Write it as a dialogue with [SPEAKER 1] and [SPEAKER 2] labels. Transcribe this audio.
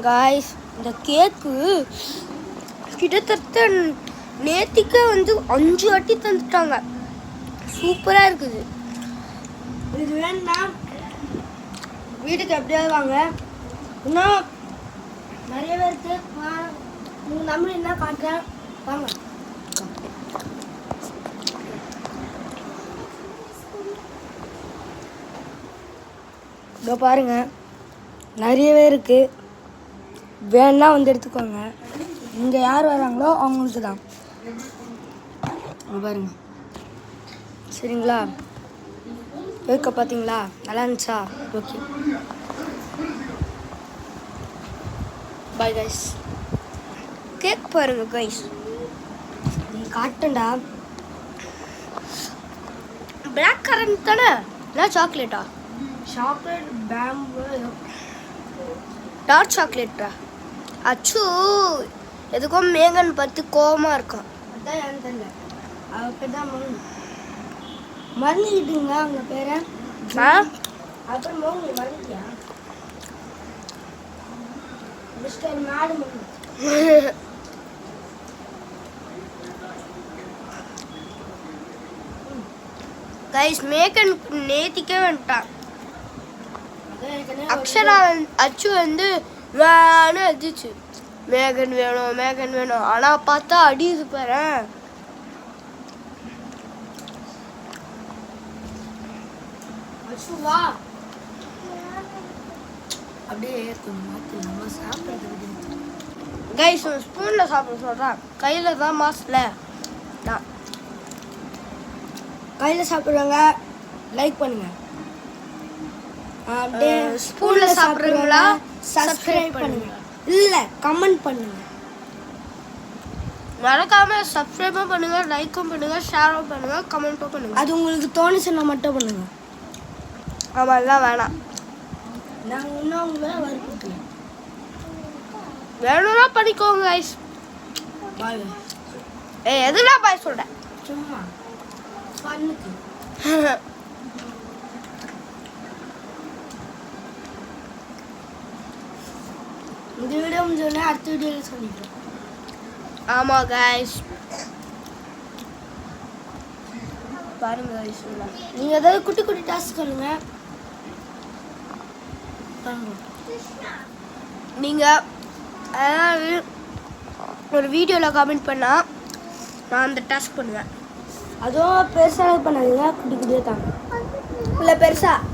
[SPEAKER 1] Guys இந்த கேக்கு கிட்டத்தட்ட நேத்திக்கே வந்து 5 வாட்டி தந்துட்டாங்க. சூப்பராக இருக்குது. இது வேணும்னா வீட்டுக்கு எப்படியாவது வாங்க. இன்னும் நிறைய பேருக்கு நம்மளும் என்ன காட்டுறேன் வாங்க. இதோ பாருங்க, நிறைய பேருக்கு வேணா வந்து எடுத்துக்கோங்க. இங்கே யார் வராங்களோ அவங்களுக்கு தான் பாருங்க. சரிங்களா? கேட்க பார்த்தீங்களா? நல்லா இருந்துச்சா? Okay, bye guys. கேக் பாருங்க கைஸ், நீ காட்டுண்டா. பிளாக் கரண்ட் தானே? இல்லை சாக்லேட்டா? சாக்லேட் பேம்பு டார்க் சாக்லேட்டா? அச்சு எதுக்கும் மேகன் பார்த்து கோவமாக இருக்கான். அதான் ஏன்னு தெரியல. அவ பேர் தான் மறந்துக்கிட்டீங்க அவங்க பேரை. அப்புறம் மோகன் மறந்துட்டியா? மிஸ்டர் மாடு கைஸ், மேகன் நேத்திக்கே வந்துட்டான். அக்ஷரா அச்சு வந்து வேணும் அடிச்சு மேகன் வேணும் மேகன் வேணும். ஆனால் பார்த்தா அடியுது பாரு. அச்சுவா அப்படியே நம்ம சாப்பிட்றது கைஸ். ஸ்பூனில் சாப்பிட சொல்கிறான், கையில் தான் மாசல. நான் கையில் சாப்பிட்றவங்க லைக் பண்ணுங்க. அப்படியே ஸ்பூனில் சாப்பிட்றவங்களா சப்ஸ்கிரைப் பண்ணுங்க. இல்லை கமெண்ட் பண்ணுங்க. மறக்காம சப்ஸ்கிரைபும் பண்ணுங்க, லைக்கும் பண்ணுங்க, ஷேரும் பண்ணுங்க, கமெண்ட்டும் பண்ணுங்க. அது உங்களுக்கு தோணுச்சுன்னா மட்டும் பண்ணுங்க. ஆமாம், எல்லாம் வேணாம். நாங்கள் இன்னும் உங்களை வறுக்கிட்டோம். வேணும்னா பண்ணிக்கோங்க கைஸ். பாய். எதுலாம் பாய் சொல்கிறேன், சும்மா பண்ணுக்கு. இந்த வீடியோ முடிஞ்சோடனே அடுத்த வீடியோவில் சொல்லிடுறேன். ஆமாம் கைஸ், பாருங்க கைஸ். நீங்கள் ஏதாவது குட்டி குட்டி டாஸ்க் சொல்லுங்க. நீங்கள் அதாவது ஒரு வீடியோவில் கமெண்ட் பண்ணால் நான் அந்த டாஸ்க் பண்ணுவேன். அதுவும் பெருசாக பண்ணாதீங்க, குட்டி குட்டியாக தாங்க. இல்லை பெருசாக